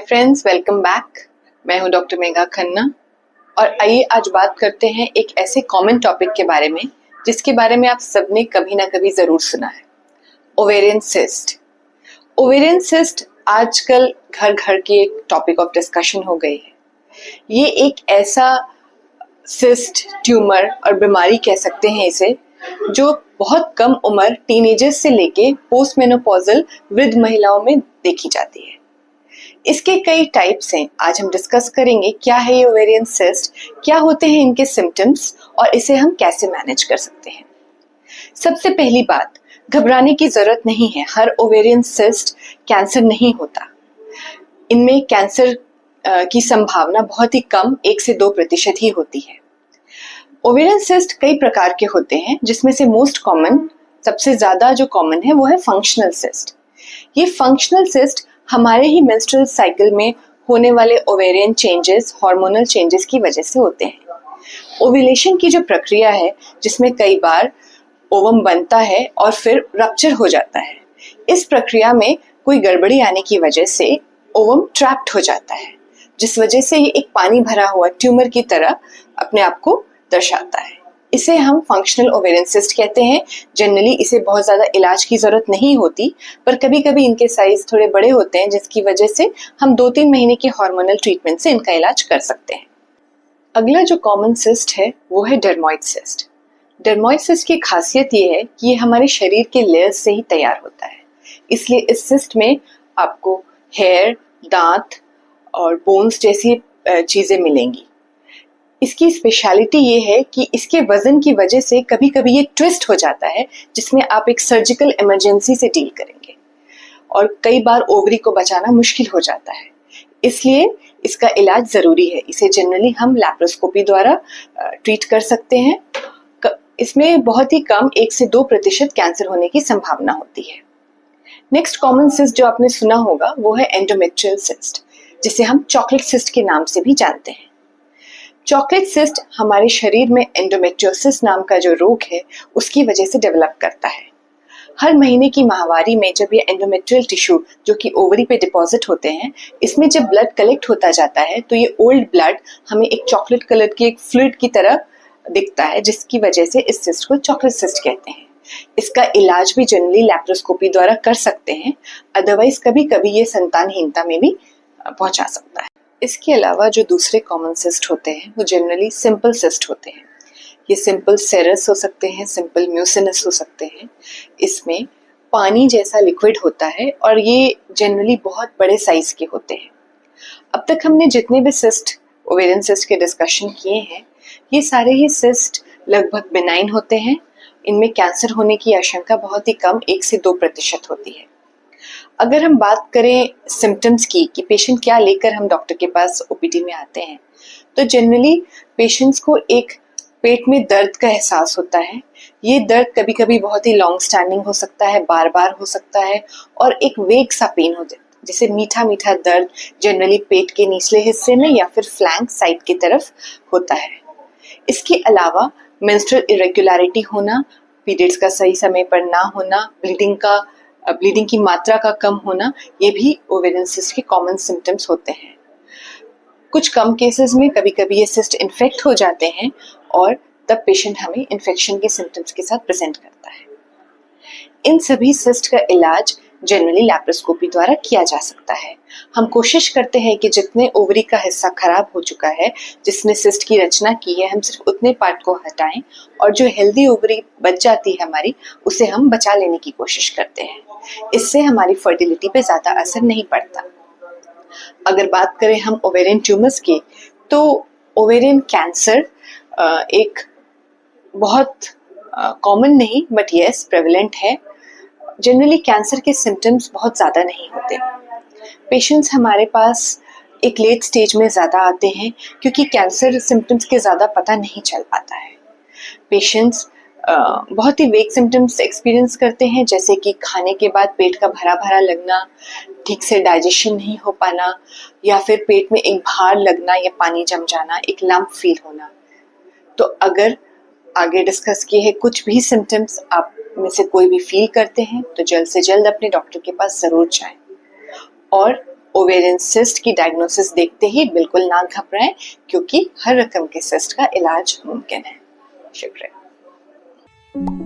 Friends, welcome back. मैं हूं doctor Megha Khanna और आइए आज बात करते हैं एक ऐसे कॉमन टॉपिक के बारे में जिसके बारे में आप सबने कभी ना कभी जरूर सुना है, ओवेरियन सिस्ट। ओवेरियन सिस्ट आजकल घर घर की एक टॉपिक ऑफ डिस्कशन हो गई है। ये एक ऐसा सिस्ट, ट्यूमर और बीमारी कह सकते हैं इसे, जो बहुत कम उम्र टीनेजर्स से लेके पोस्ट मेनोपॉजल वृद्ध महिलाओं में देखी जाती है। इसके कई टाइप्स हैं। आज हम डिस्कस करेंगे क्या है ये ओवेरियन सिस्ट, क्या होते हैं इनके सिम्टम्स और इसे हम कैसे मैनेज कर सकते हैं। सबसे पहली बात, घबराने की जरूरत नहीं है। हर ओवेरियन सिस्ट कैंसर नहीं होता। इनमें कैंसर की संभावना बहुत ही कम 1 से 2% ही होती है। ओवेरियन सिस्ट कई प्रकार के होते हैं, जिसमें से मोस्ट कॉमन, सबसे ज्यादा जो कॉमन है वो है फंक्शनल सिस्ट। ये फंक्शनल सिस्ट हमारे ही मेंस्ट्रुअल साइकिल में होने वाले ओवेरियन चेंजेस, हार्मोनल चेंजेस की वजह से होते हैं। ओव्यूलेशन की जो प्रक्रिया है, जिसमें कई बार ओवम बनता है और फिर रप्चर हो जाता है, इस प्रक्रिया में कोई गड़बड़ी आने की वजह से ओवम ट्रैप्ड हो जाता है, जिस वजह से ये एक पानी भरा हुआ ट्यूमर की तरह अपने आप को दर्शाता है। इसे हम फंक्शनल ओवेरियन सिस्ट कहते हैं। जनरली इसे बहुत ज्यादा इलाज की जरूरत नहीं होती, पर कभी कभी इनके साइज थोड़े बड़े होते हैं, जिसकी वजह से हम 2-3 महीने के हार्मोनल ट्रीटमेंट से इनका इलाज कर सकते हैं। अगला जो कॉमन सिस्ट है वो है डर्मोइड सिस्ट। डर्मोइड सिस्ट की खासियत ये है कि ये हमारे शरीर के लेयर्स से ही तैयार होता है, इसलिए इस सिस्ट में आपको हेयर, दांत और बोन्स जैसी चीजें मिलेंगी। इसकी स्पेशलिटी ये है कि इसके वजन की वजह से कभी कभी ये ट्विस्ट हो जाता है, जिसमें आप एक सर्जिकल इमरजेंसी से डील करेंगे और कई बार ओवरी को बचाना मुश्किल हो जाता है। इसलिए इसका इलाज जरूरी है। इसे जनरली हम लैप्रोस्कोपी द्वारा ट्रीट कर सकते हैं। इसमें बहुत ही कम 1 से 2% कैंसर होने की संभावना होती है। नेक्स्ट कॉमन सिस्ट जो आपने सुना होगा वो है एंडोमेट्रियल सिस्ट, जिसे हम चॉकलेट सिस्ट के नाम से भी जानते हैं। चॉकलेट सिस्ट हमारे शरीर में एंडोमेट्रियोसिस नाम का जो रोग है उसकी वजह से डेवलप करता है। हर महीने की माहवारी में जब ये एंडोमेट्रियल टिश्यू जो कि ओवरी पे डिपॉजिट होते हैं, इसमें जब ब्लड कलेक्ट होता जाता है तो ये ओल्ड ब्लड हमें एक चॉकलेट कलर की एक फ्लूइड की तरह दिखता है, जिसकी वजह से इस सिस्ट को चॉकलेट सिस्ट कहते हैं। इसका इलाज भी जनरली लैप्रोस्कोपी द्वारा कर सकते हैं, अदरवाइज कभी कभी ये संतानहीनता में भी पहुंचा सकता है। इसके अलावा जो दूसरे कॉमन सिस्ट होते हैं वो जनरली सिंपल सिस्ट होते हैं। ये सिंपल सेरस हो सकते हैं, सिंपल म्यूसिनस हो सकते हैं। इसमें पानी जैसा लिक्विड होता है और ये जनरली बहुत बड़े साइज के होते हैं। अब तक हमने जितने भी सिस्ट, ओवेरियन सिस्ट के डिस्कशन किए हैं, ये सारे ही सिस्ट लगभग बिनाइन होते हैं। इनमें कैंसर होने की आशंका बहुत ही कम 1 से 2% होती है। अगर हम बात करें सिम्टम्स की कि पेशेंट क्या लेकर हम डॉक्टर के पास ओपीडी में आते हैं, तो जनरली पेशेंट्स को एक पेट में दर्द का एहसास होता है। ये दर्द कभी कभी बहुत ही लॉन्ग स्टैंडिंग हो सकता है, बार बार हो सकता है और एक वेग सा पेन हो जाता है, जैसे मीठा मीठा दर्द जनरली पेट के निचले हिस्से में या फिर फ्लैंक साइड की तरफ होता है। इसके अलावा मेंस्ट्रुअल इरेगुलरिटी होना, पीरियड्स का सही समय पर ना होना, ब्लीडिंग की मात्रा का कम होना, ये भी ओवेरियन सिस्ट के कॉमन सिम्टम्स होते हैं। कुछ कम केसेस में कभी कभी ये सिस्ट इन्फेक्ट हो जाते हैं और तब पेशेंट हमें इन्फेक्शन के सिम्टम्स के साथ प्रेजेंट करता है। इन सभी सिस्ट का इलाज जनरली लैप्रोस्कोपी द्वारा किया जा सकता है। हम कोशिश करते हैं कि जितने ओवरी का हिस्सा खराब हो चुका है, जिसने सिस्ट की रचना की है, हम सिर्फ उतने पार्ट को हटाएं और जो हेल्दी ओवरी बच जाती है हमारी, उसे हम बचा लेने की कोशिश करते हैं। इससे हमारी फर्टिलिटी पे ज्यादा असर नहीं पड़ता। अगर बात करें हम ओवेरियन ट्यूमर्स की, तो ओवेरियन कैंसर एक बहुत कॉमन नहीं बट यस प्रेवलेंट है। जनरली कैंसर के सिम्टम्स बहुत ज़्यादा नहीं होते। पेशेंट्स हमारे पास एक लेट स्टेज में ज़्यादा आते हैं क्योंकि कैंसर सिम्टम्स के ज़्यादा पता नहीं चल पाता है। पेशेंट्स बहुत ही वेग सिम्टम्स एक्सपीरियंस करते हैं, जैसे कि खाने के बाद पेट का भरा भरा लगना, ठीक से डाइजेशन नहीं हो पाना, या फिर पेट में एक भार लगना या पानी जम जाना, एक लंप फील होना। तो अगर आगे डिस्कस किए हैं कुछ भी सिम्टम्स आप में से कोई भी फील करते हैं तो जल्द से जल्द अपने डॉक्टर के पास जरूर जाएं और ओवेरियन सिस्ट की डायग्नोसिस देखते ही बिल्कुल ना घबराएं, क्योंकि हर रकम के सिस्ट का इलाज मुमकिन है। शुक्रिया।